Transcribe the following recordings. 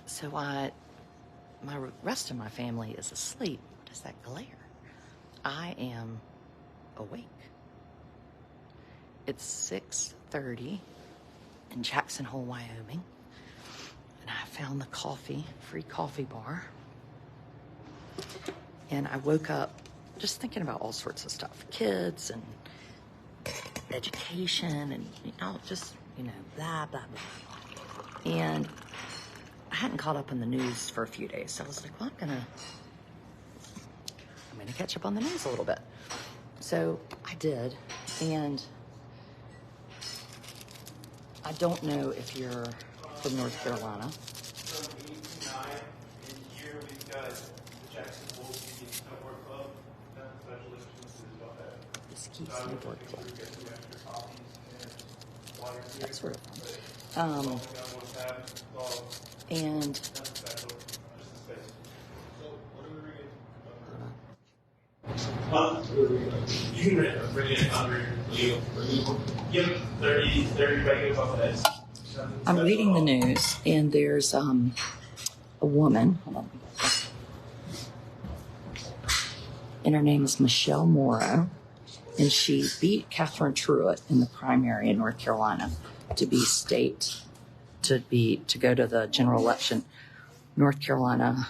So my rest of my family is asleep. What is that glare? I am awake. It's 6:30 in Jackson Hole, Wyoming. And I found the free coffee bar. And I woke up just thinking about all sorts of stuff. Kids and education and just, blah, blah, blah. And I hadn't caught up on the news for a few days. So I was like, well, I'm gonna catch up on the news a little bit. So I did. And I don't know if you're from North Carolina. Ski Snowboard Club. That sort of fun. And you can bring it under legal. Give 30 regulars off of this. I'm reading the news, and there's a woman. Hold on. And her name is Michelle Morrow. And she beat Catherine Truitt in the primary in North Carolina to go to the general election. North Carolina,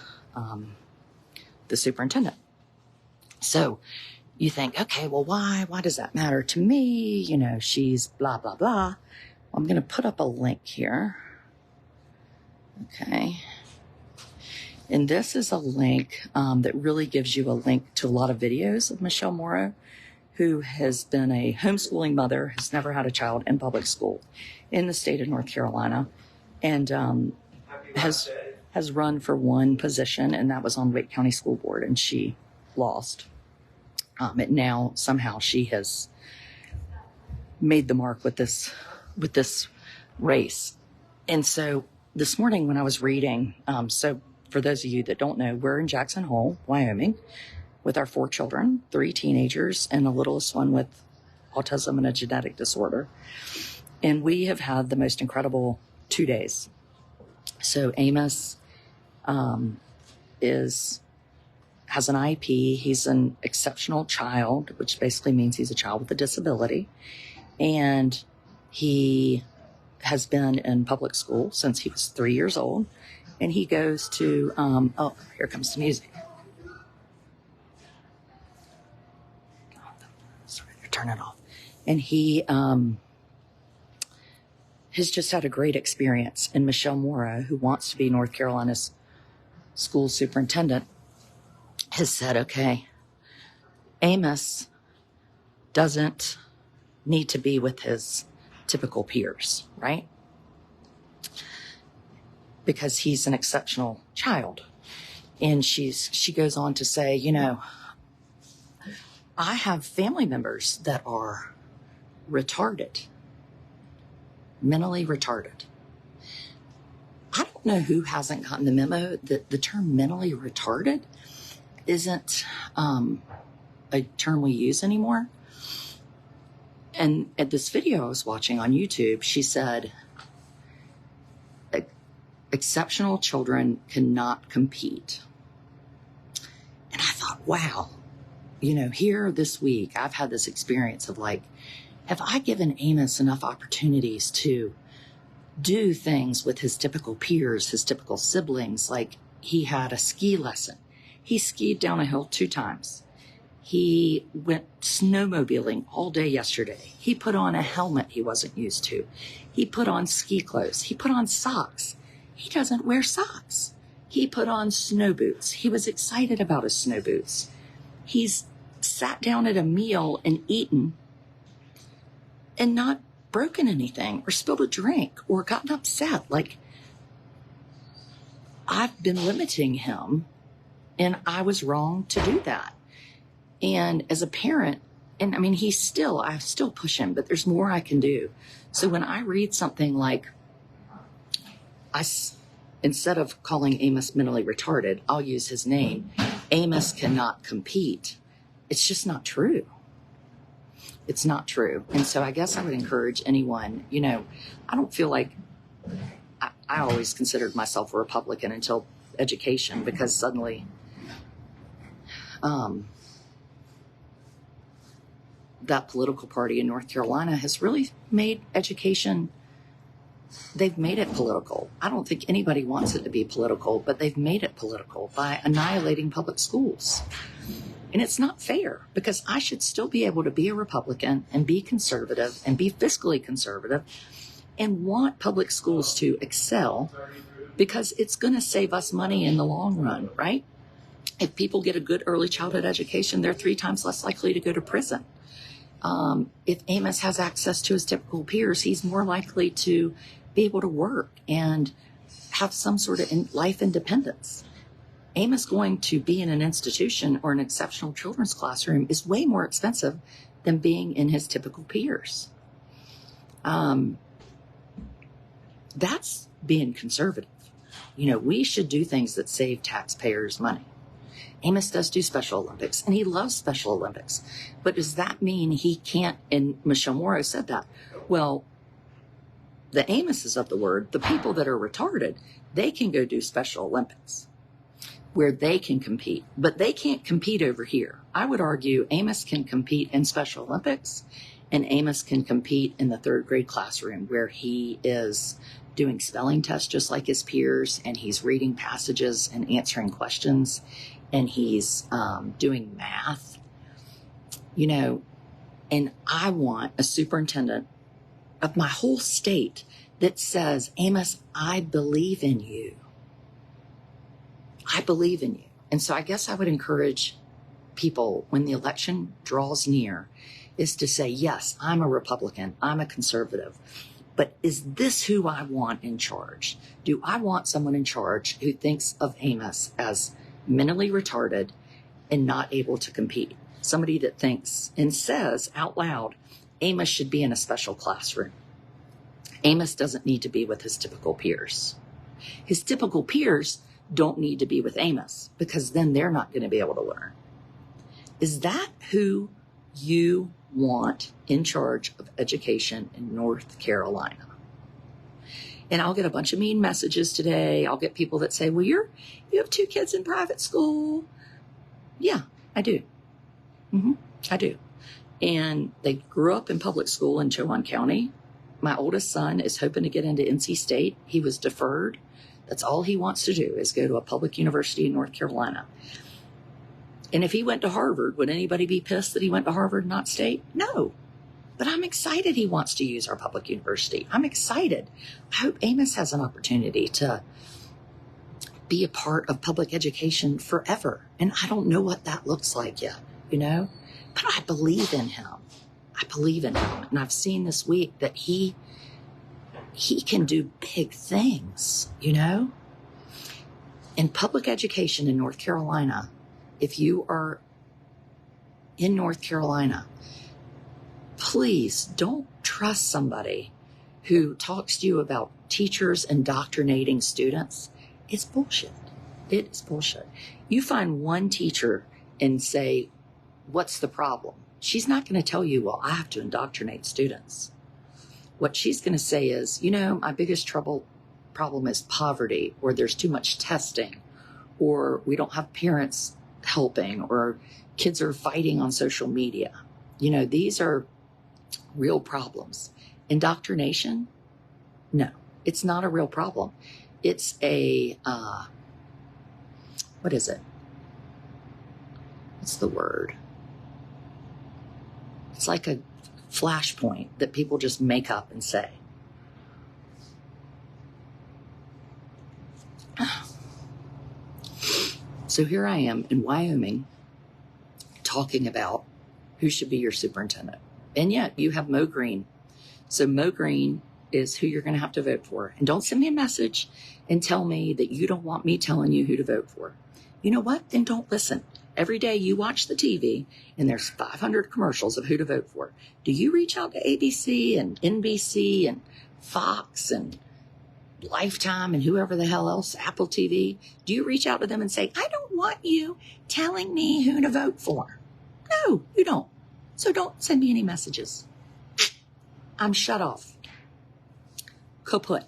the superintendent. So you think, okay, well, why does that matter to me? She's blah, blah, blah. I'm going to put up a link here. Okay. And this is a link that really gives you a link to a lot of videos of Michelle Morrow, who has been a homeschooling mother, has never had a child in public school in the state of North Carolina, and has run for one position, and that was on Wake County School Board, and she lost. And now somehow she has made the mark with this race. And so this morning when I was reading, so for those of you that don't know, we're in Jackson Hole, Wyoming, with our 4 children, 3 teenagers, and the littlest one with autism and a genetic disorder. And we have had the most incredible 2 days. So Amos has an IEP. He's an exceptional child, which basically means he's a child with a disability. And he has been in public school since he was 3 years old. And he goes to, here comes the music. Sorry, turn it off. And he has just had a great experience. And Michelle Morrow, who wants to be North Carolina's school superintendent, has said, okay, Amos doesn't need to be with his typical peers, right? Because he's an exceptional child. And she goes on to say, I have family members that are retarded, mentally retarded. I don't know who hasn't gotten the memo that the term mentally retarded isn't a term we use anymore. And at this video I was watching on YouTube, she said, exceptional children cannot compete. And I thought, wow, here this week, I've had this experience of like, have I given Amos enough opportunities to do things with his typical peers, his typical siblings? Like, he had a ski lesson. He skied down a hill 2 times. He went snowmobiling all day yesterday. He put on a helmet he wasn't used to. He put on ski clothes. He put on socks. He doesn't wear socks. He put on snow boots. He was excited about his snow boots. He's sat down at a meal and eaten and not broken anything or spilled a drink or gotten upset. Like, I've been limiting him, and I was wrong to do that. And as a parent, and I mean, I still push him, but there's more I can do. So when I read something like, instead of calling Amos mentally retarded, I'll use his name. Amos cannot compete. It's just not true. It's not true. And so I guess I would encourage anyone, I don't feel like I always considered myself a Republican until education, because suddenly that political party in North Carolina has really made education, they've made it political. I don't think anybody wants it to be political, but they've made it political by annihilating public schools. And it's not fair, because I should still be able to be a Republican and be conservative and be fiscally conservative and want public schools to excel, because it's going to save us money in the long run, right? If people get a good early childhood education, they're 3 times less likely to go to prison. If Amos has access to his typical peers, he's more likely to be able to work and have some sort of life independence. Amos going to be in an institution or an exceptional children's classroom is way more expensive than being in his typical peers. That's being conservative. We should do things that save taxpayers money. Amos does do Special Olympics, and he loves Special Olympics. But does that mean he can't? And Michelle Morrow said that. Well, the Amoses of the word, the people that are retarded, they can go do Special Olympics where they can compete, but they can't compete over here. I would argue Amos can compete in Special Olympics, and Amos can compete in the 3rd grade classroom where he is doing spelling tests just like his peers, and he's reading passages and answering questions, and he's doing math, and I want a superintendent of my whole state that says, Amos, I believe in you. I believe in you. And so I guess I would encourage people, when the election draws near, is to say, yes, I'm a Republican, I'm a conservative, but is this who I want in charge? Do I want someone in charge who thinks of Amos as mentally retarded and not able to compete? Somebody that thinks and says out loud, Amos should be in a special classroom. Amos doesn't need to be with his typical peers. His typical peers don't need to be with Amos, because then they're not going to be able to learn. Is that who you want in charge of education in North Carolina? And I'll get a bunch of mean messages today. I'll get people that say, well, you have 2 kids in private school. Yeah, I do. I do. And they grew up in public school in Chowan County. My oldest son is hoping to get into NC State. He was deferred. That's all he wants to do, is go to a public university in North Carolina. And if he went to Harvard, would anybody be pissed that he went to Harvard, not State? No. But I'm excited he wants to use our public university. I'm excited. I hope Amos has an opportunity to be a part of public education forever. And I don't know what that looks like yet, but I believe in him. I believe in him. And I've seen this week that he can do big things, In public education in North Carolina, if you are in North Carolina, please don't trust somebody who talks to you about teachers indoctrinating students. It's bullshit. It is bullshit. You find one teacher and say, what's the problem? She's not going to tell you, well, I have to indoctrinate students. What she's going to say is, my biggest problem is poverty, or there's too much testing, or we don't have parents helping, or kids are fighting on social media. These are real problems. Indoctrination? No, it's not a real problem. It's a, what is it? What's the word? It's like a flashpoint that people just make up and say. So here I am in Wyoming talking about who should be your superintendent. And yet you have Mo Green. So Mo Green is who you're going to have to vote for. And don't send me a message and tell me that you don't want me telling you who to vote for. You know what? Then don't listen. Every day you watch the TV and there's 500 commercials of who to vote for. Do you reach out to ABC and NBC and Fox and Lifetime and whoever the hell else, Apple TV? Do you reach out to them and say, I don't want you telling me who to vote for? No, you don't. So don't send me any messages. I'm shut off. Kaput.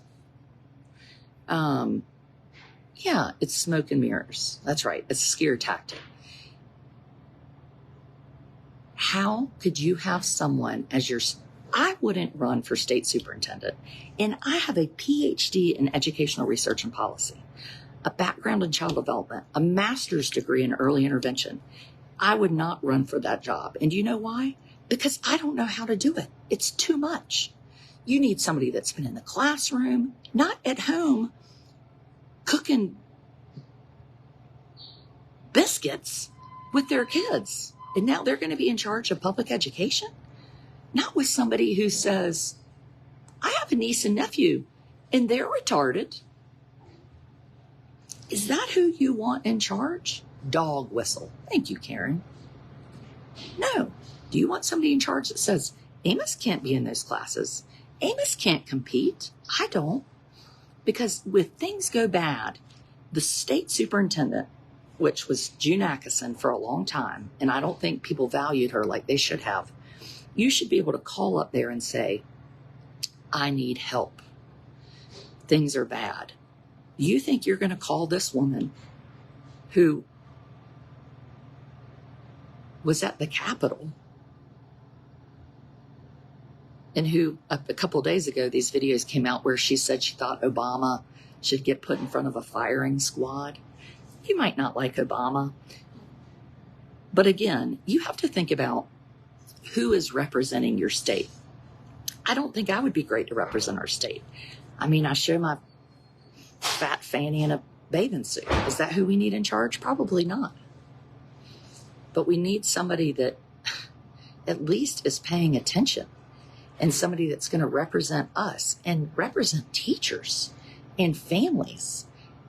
Yeah, it's smoke and mirrors. That's right. It's a scare tactic. How could you have someone as your... I wouldn't run for state superintendent. And I have a PhD in educational research and policy, a background in child development, a master's degree in early intervention. I would not run for that job. And you know why? Because I don't know how to do it. It's too much. You need somebody that's been in the classroom, not at home, cooking biscuits with their kids. And now they're going to be in charge of public education? Not with somebody who says, I have a niece and nephew, and they're retarded. Is that who you want in charge? Dog whistle. Thank you, Karen. No. Do you want somebody in charge that says, Amos can't be in those classes? Amos can't compete. I don't. Because if things go bad, the state superintendent, which was June Atkinson for a long time, and I don't think people valued her like they should have, you should be able to call up there and say, I need help. Things are bad. You think you're going to call this woman who was at the Capitol and who a couple of days ago, these videos came out where she said she thought Obama should get put in front of a firing squad. You might not like Obama. But again, you have to think about who is representing your state. I don't think I would be great to represent our state. I mean, I show my fat fanny in a bathing suit. Is that who we need in charge? Probably not. But we need somebody that at least is paying attention, and somebody that's going to represent us and represent teachers and families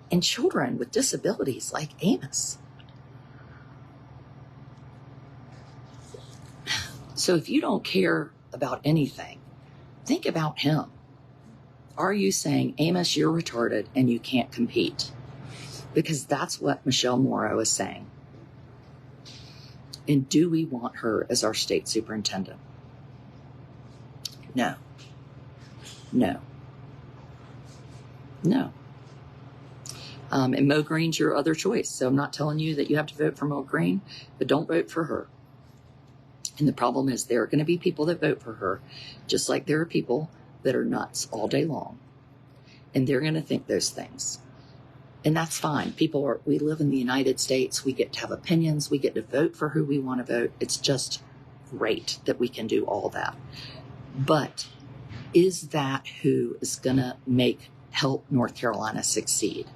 and children with disabilities like Amos. So if you don't care about anything, think about him. Are you saying, Amos, you're retarded and you can't compete? Because that's what Michelle Morrow is saying. And do we want her as our state superintendent? No. No. No. And Mo Green's your other choice. So I'm not telling you that you have to vote for Mo Green, but don't vote for her. And the problem is there are going to be people that vote for her, just like there are people that are nuts all day long. And they're going to think those things. And that's fine. We live in the United States. We get to have opinions. We get to vote for who we want to vote. It's just great that we can do all that. But is that who is going to help North Carolina succeed?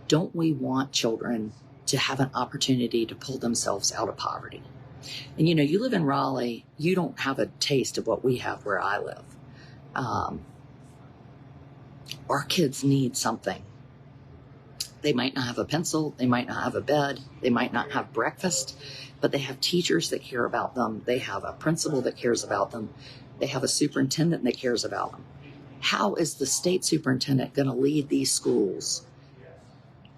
Don't we want children to have an opportunity to pull themselves out of poverty? And you live in Raleigh, you don't have a taste of what we have where I live. Our kids need something. They might not have a pencil, they might not have a bed, they might not have breakfast, but they have teachers that care about them. They have a principal that cares about them. They have a superintendent that cares about them. How is the state superintendent going to lead these schools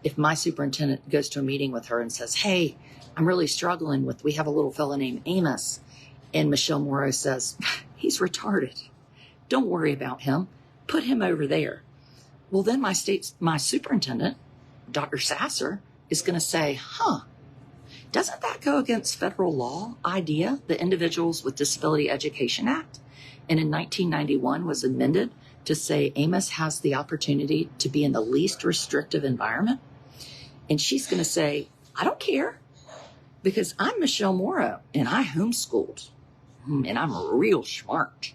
if my superintendent goes to a meeting with her and says, hey, I'm really struggling we have a little fella named Amos, and Michelle Morrow says, he's retarded. Don't worry about him. Put him over there. Well, then my superintendent, Dr. Sasser, is going to say, doesn't that go against federal law idea, the Individuals with Disability Education Act? And in 1991 was amended to say Amos has the opportunity to be in the least restrictive environment. And she's going to say, I don't care, because I'm Michelle Morrow and I homeschooled and I'm real smart.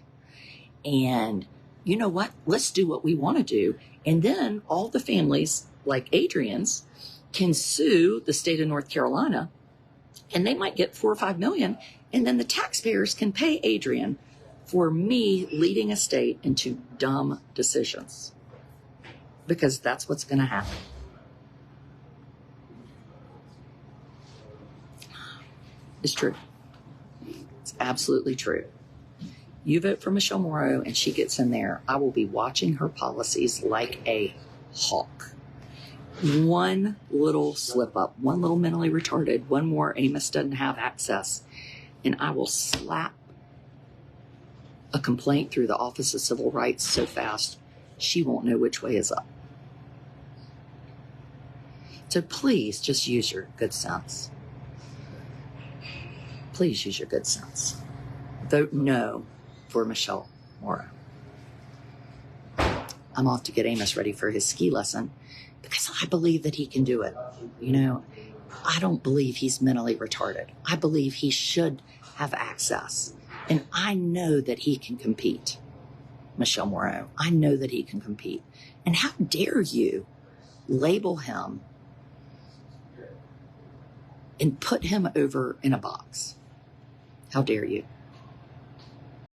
And you know what? Let's do what we want to do. And then all the families like Adrian's can sue the state of North Carolina, and they might get $4 or $5 million. And then the taxpayers can pay Adrian for me leading a state into dumb decisions, because that's what's going to happen. It's true. It's absolutely true. You vote for Michelle Morrow and she gets in there, I will be watching her policies like a hawk. One little slip up, one little mentally retarded, one more Amos doesn't have access, and I will slap a complaint through the Office of Civil Rights so fast she won't know which way is up. So please just use your good sense. Please use your good sense. Vote no for Michelle Morrow. I'm off to get Amos ready for his ski lesson because I believe that he can do it. You know, I don't believe he's mentally retarded. I believe he should have access. And I know that he can compete, Michelle Morrow. I know that he can compete. And how dare you label him and put him over in a box? How dare you?